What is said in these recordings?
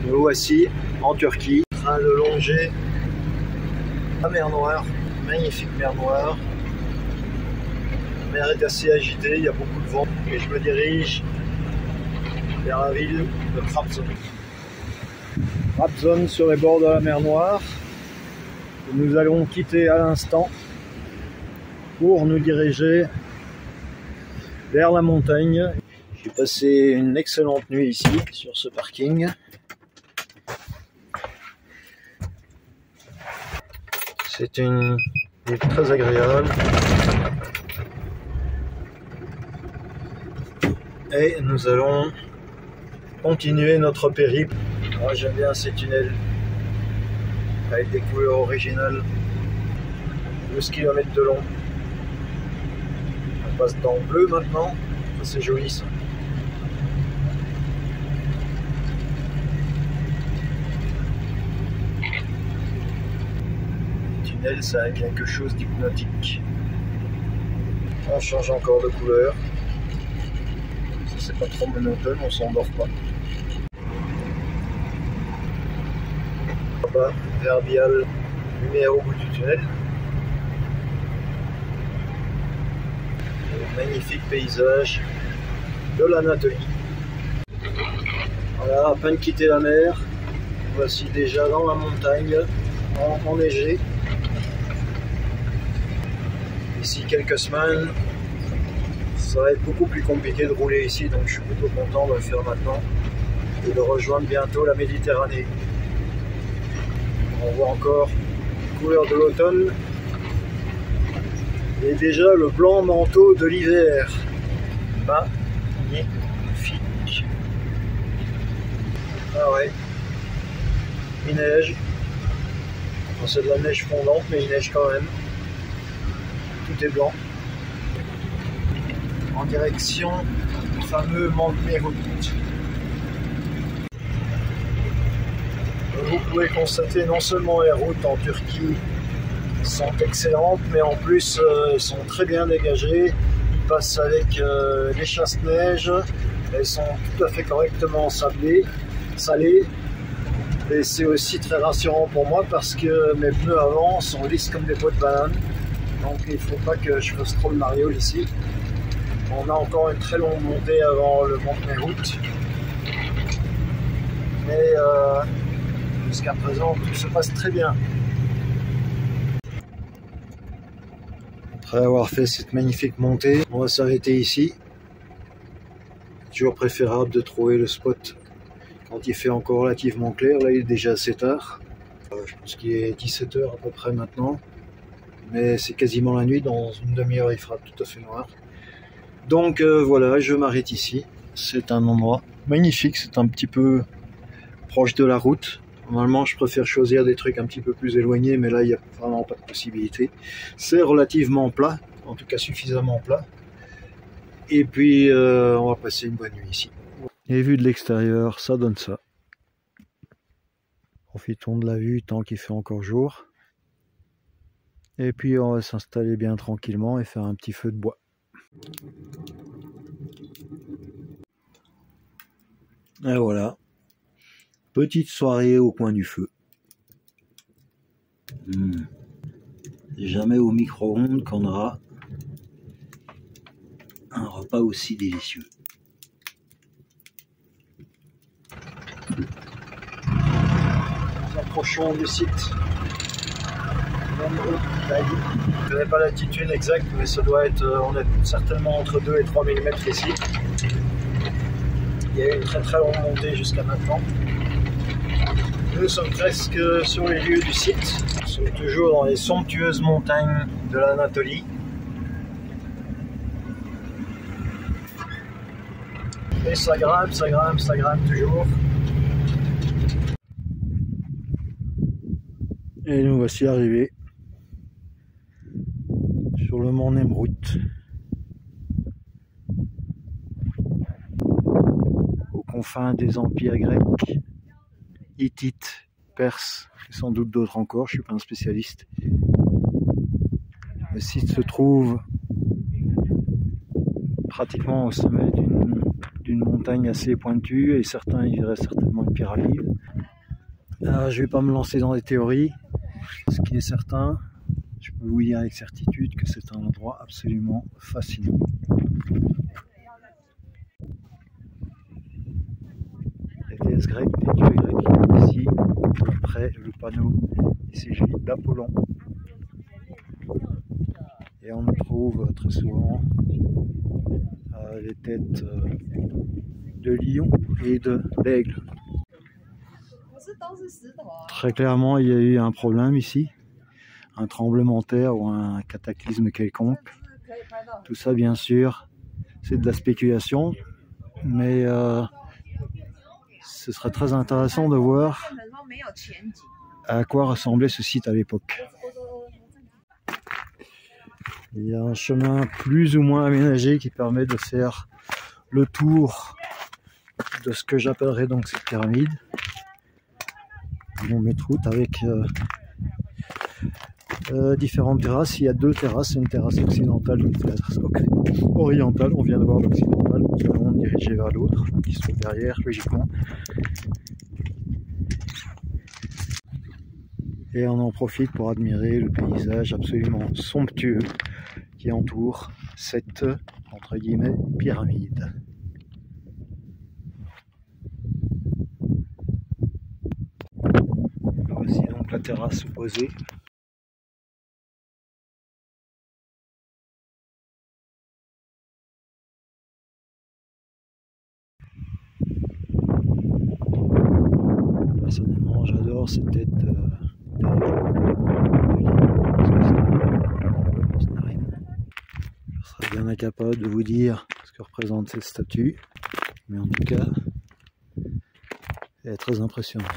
Nous voici en Turquie, en train de longer la mer Noire, magnifique mer Noire. La mer est assez agitée, il y a beaucoup de vent et je me dirige vers la ville de Trabzon. Trabzon sur les bords de la mer Noire, que nous allons quitter à l'instant pour nous diriger vers la montagne. J'ai passé une excellente nuit ici sur ce parking. C'est une nuit très agréable. Et nous allons continuer notre périple. Moi j'aime bien ces tunnels avec des couleurs originales. 12 km de long. On passe dans le bleu maintenant. C'est joli ça. Le tunnel, ça a quelque chose d'hypnotique. On change encore de couleur. C'est pas trop monotone, on s'endort pas. Là-bas, Verbial, lumière au bout du tunnel. Magnifique paysage de l'Anatolie. Voilà, à peine quitté la mer, voici déjà dans la montagne, enneigé. D'ici quelques semaines, ça va être beaucoup plus compliqué de rouler ici, donc je suis plutôt content de le faire maintenant et de rejoindre bientôt la Méditerranée. On voit encore les couleurs de l'automne. Et déjà le blanc manteau de l'hiver. Magnifique. Ah ouais. Il neige. Bon, c'est de la neige fondante, mais il neige quand même. Tout est blanc. En direction du fameux Mont Merout. Vous pouvez constater non seulement les routes en Turquie sont excellentes, mais en plus sont très bien dégagées. Ils passent avec les chasse-neige, elles sont tout à fait correctement salées, et c'est aussi très rassurant pour moi parce que mes pneus avant sont lisses comme des pots de banane, donc il ne faut pas que je fasse trop le mariole ici. On a encore une très longue montée avant le Mont Merout, mais jusqu'à présent tout se passe très bien. Après avoir fait cette magnifique montée, on va s'arrêter ici. Toujours préférable de trouver le spot quand il fait encore relativement clair. Là il est déjà assez tard. Je pense qu'il est 17 h à peu près maintenant. Mais c'est quasiment la nuit, dans une demi-heure il fera tout à fait noir. Donc voilà, je m'arrête ici. C'est un endroit magnifique, c'est un petit peu proche de la route. Normalement, je préfère choisir des trucs un petit peu plus éloignés, mais là, il n'y a vraiment pas de possibilité. C'est relativement plat, en tout cas suffisamment plat. Et puis, on va passer une bonne nuit ici. Et vu de l'extérieur, ça donne ça. Profitons de la vue tant qu'il fait encore jour. Et puis, on va s'installer bien tranquillement et faire un petit feu de bois. Et voilà. Petite soirée au coin du feu. Jamais au micro-ondes qu'on aura un repas aussi délicieux. Nous approchons du site. Je ne connais pas l'altitude exacte, mais ça doit être, on est certainement entre 2 et 3 mm ici. Il y a eu une très très longue montée jusqu'à maintenant. Nous sommes presque sur les lieux du site. Nous sommes toujours dans les somptueuses montagnes de l'Anatolie. Et ça grimpe, ça grimpe, ça grimpe toujours. Et nous voici arrivés sur le mont Nemrut, aux confins des empires grecs, hittites, perses et sans doute d'autres encore, je ne suis pas un spécialiste. Le site se trouve pratiquement au sommet d'une montagne assez pointue et certains y verraient certainement une pyramide. Alors, je ne vais pas me lancer dans des théories. Ce qui est certain, je peux vous dire avec certitude que c'est un endroit absolument fascinant. Les déesses grecques, les dieux grecs, ici, après le panneau ICJ d'Apollon. Et on trouve très souvent les têtes de lion et d'aigle. Très clairement, il y a eu un problème ici, un tremblement de terre ou un cataclysme quelconque. Tout ça, bien sûr, c'est de la spéculation, mais ce serait très intéressant de voir à quoi ressemblait ce site à l'époque. Il y a un chemin plus ou moins aménagé qui permet de faire le tour de ce que j'appellerais donc cette pyramide. On met route avec différentes terrasses. Il y a deux terrasses, une terrasse occidentale et une terrasse orientale. On vient de voir l'occidentale, nous allons diriger vers l'autre, qui sont derrière logiquement. Et on en profite pour admirer le paysage absolument somptueux qui entoure cette, entre guillemets, pyramide. Voici donc la terrasse opposée. Personnellement, j'adore cette tête de je serais bien incapable de vous dire ce que représente cette statue, mais en tout cas, elle est très impressionnante.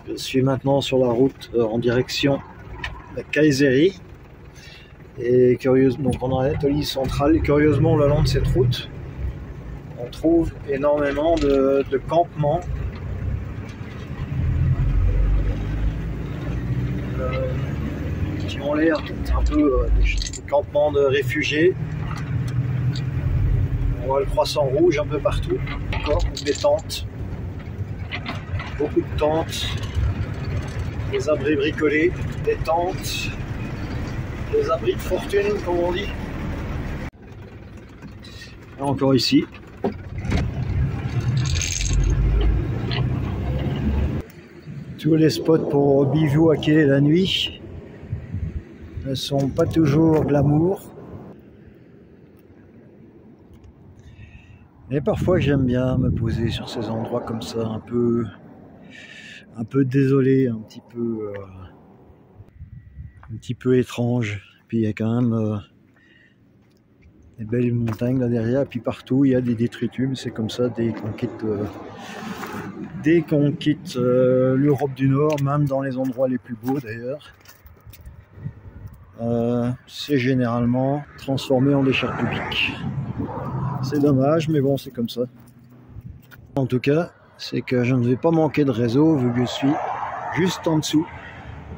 Je suis maintenant sur la route en direction de Kayseri. Et curieusement, donc on est en Anatolie centrale, et curieusement, le long de cette route, on trouve énormément de campements qui ont l'air un peu des campements de réfugiés. On voit le croissant rouge un peu partout, encore des tentes, beaucoup de tentes, des abris bricolés, des tentes, des abris de fortune comme on dit. Et encore ici. Tous les spots pour bivouaquer la nuit ne sont pas toujours glamour. Mais parfois j'aime bien me poser sur ces endroits comme ça, un peu désolé, un petit peu étrange. Puis il y a quand même des belles montagnes là derrière, et puis partout il y a des détritus, mais c'est comme ça dès qu'on quitte l'Europe du Nord, même dans les endroits les plus beaux d'ailleurs, c'est généralement transformé en déchets publics. C'est dommage, mais bon, c'est comme ça. En tout cas, c'est que je ne vais pas manquer de réseau vu que je suis juste en dessous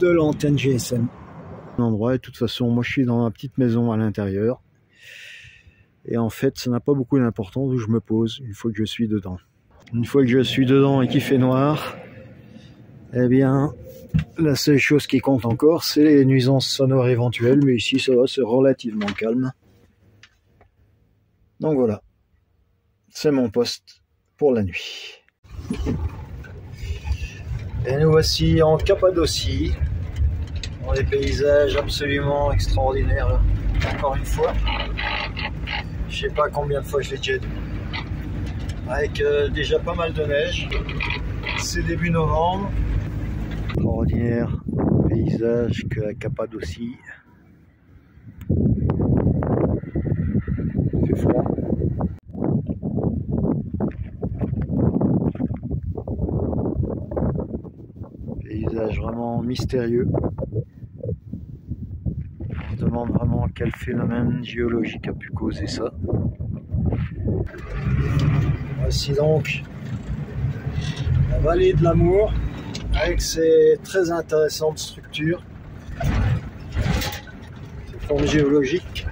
de l'antenne GSM. Endroit, et de toute façon, moi je suis dans ma petite maison à l'intérieur. Et en fait, ça n'a pas beaucoup d'importance où je me pose une fois que je suis dedans. Une fois que je suis dedans et qu'il fait noir, eh bien, la seule chose qui compte encore, c'est les nuisances sonores éventuelles. Mais ici, ça va, c'est relativement calme. Donc voilà, c'est mon poste pour la nuit. Et nous voici en Cappadocie, dans des paysages absolument extraordinaires, là. Encore une fois. Je sais pas combien de fois je l'ai déjà dit. Avec déjà pas mal de neige. C'est début novembre. Extraordinaire paysage que la Cappadocie. Il fait froid. Paysage vraiment mystérieux. On se demande vraiment quel phénomène géologique a pu causer ça. Voici donc la vallée de l'Amour avec ses très intéressantes structures. C'est forme géologique.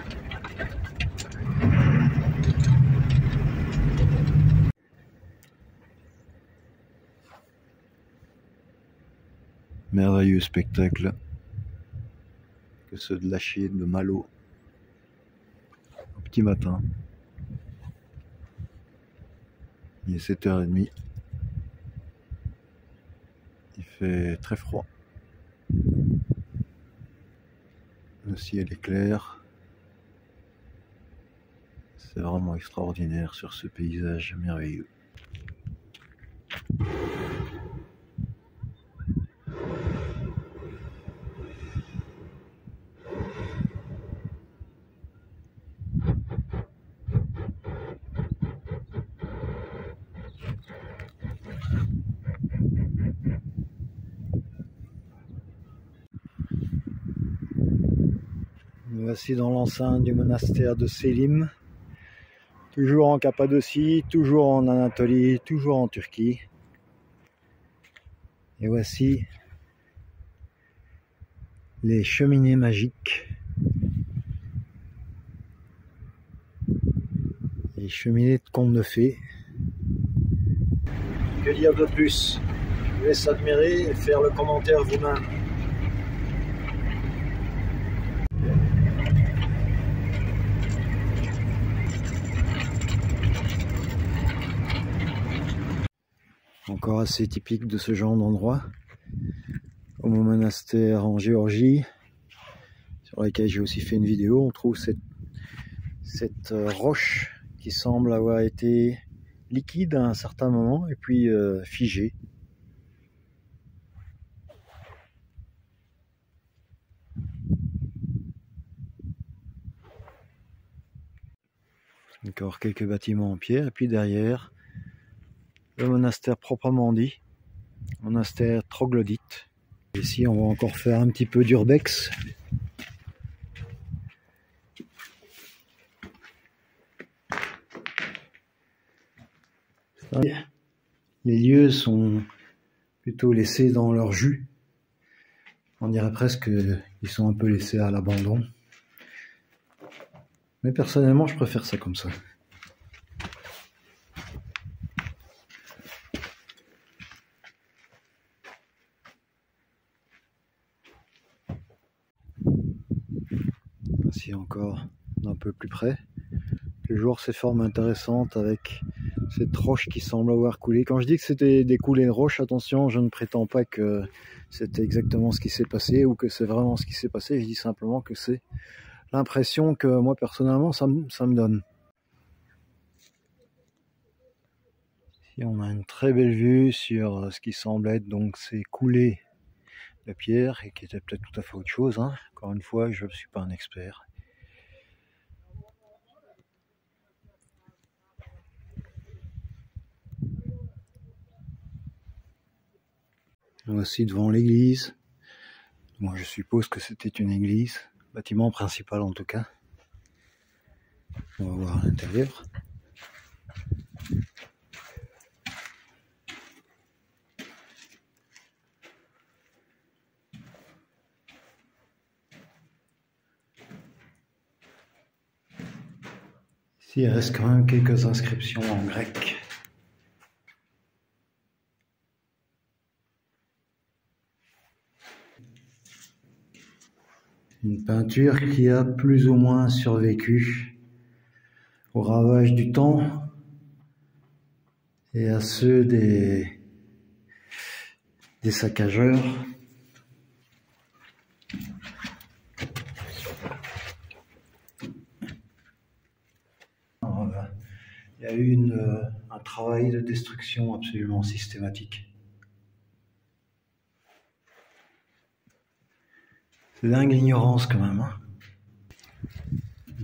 Merveilleux spectacle que ceux de Lâcher de Malo au petit matin. Il est 7h30. Il fait très froid. Le ciel est clair. C'est vraiment extraordinaire sur ce paysage merveilleux. Voici dans l'enceinte du monastère de Selim, toujours en Cappadocie, toujours en Anatolie, toujours en Turquie. Et voici les cheminées magiques. Les cheminées de contes de fées. Que dire de plus? Je vous laisse admirer et faire le commentaire vous-même. Encore assez typique de ce genre d'endroit. Au monastère en Géorgie, sur laquelle j'ai aussi fait une vidéo, on trouve cette roche qui semble avoir été liquide à un certain moment et puis figée. Encore quelques bâtiments en pierre et puis derrière le monastère proprement dit, monastère troglodyte. Ici on va encore faire un petit peu d'urbex. Les lieux sont plutôt laissés dans leur jus. On dirait presque qu'ils sont un peu laissés à l'abandon. Mais personnellement je préfère ça comme ça. Ici encore d'un peu plus près, toujours ces formes intéressantes avec cette roche qui semble avoir coulé. Quand je dis que c'était des coulées de roche, attention, je ne prétends pas que c'est exactement ce qui s'est passé ou que c'est vraiment ce qui s'est passé, je dis simplement que c'est l'impression que moi personnellement ça me donne. Ici on a une très belle vue sur ce qui semble être donc ces coulées de pierre et qui était peut-être tout à fait autre chose, hein. Encore une fois, je ne suis pas un expert. Voici devant l'église. Moi je suppose que c'était une église, bâtiment principal en tout cas. On va voir à l'intérieur. Ici il reste quand même quelques inscriptions en grec. Une peinture qui a plus ou moins survécu aux ravages du temps et à ceux des saccageurs. Il y a eu un travail de destruction absolument systématique. C'est dingue l'ignorance quand même, hein.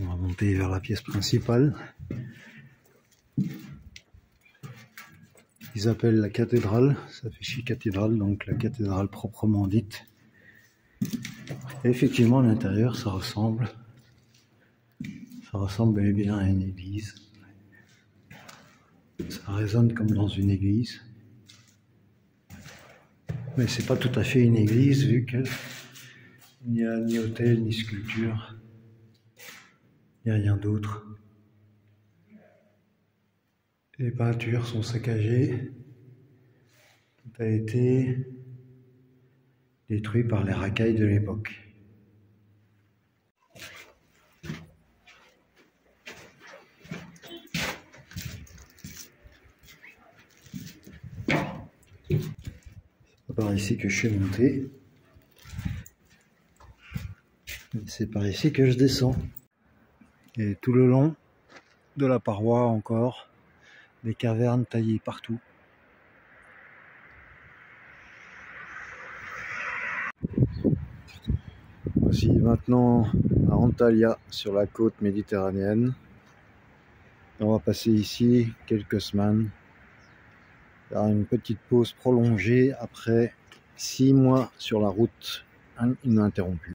On va monter vers la pièce principale. Ils appellent la cathédrale, ça fait chier cathédrale, donc la cathédrale proprement dite. Et effectivement à l'intérieur ça ressemble bel et bien à une église. Ça résonne comme dans une église. Mais c'est pas tout à fait une église vu qu'il n'y a ni autel ni sculpture. Il n'y a rien d'autre. Les peintures sont saccagées. Tout a été détruit par les racailles de l'époque. C'est par ici que je suis monté. C'est par ici que je descends. Et tout le long de la paroi encore, des cavernes taillées partout. Voici maintenant à Antalya, sur la côte méditerranéenne. On va passer ici quelques semaines, faire une petite pause prolongée après 6 mois sur la route ininterrompue.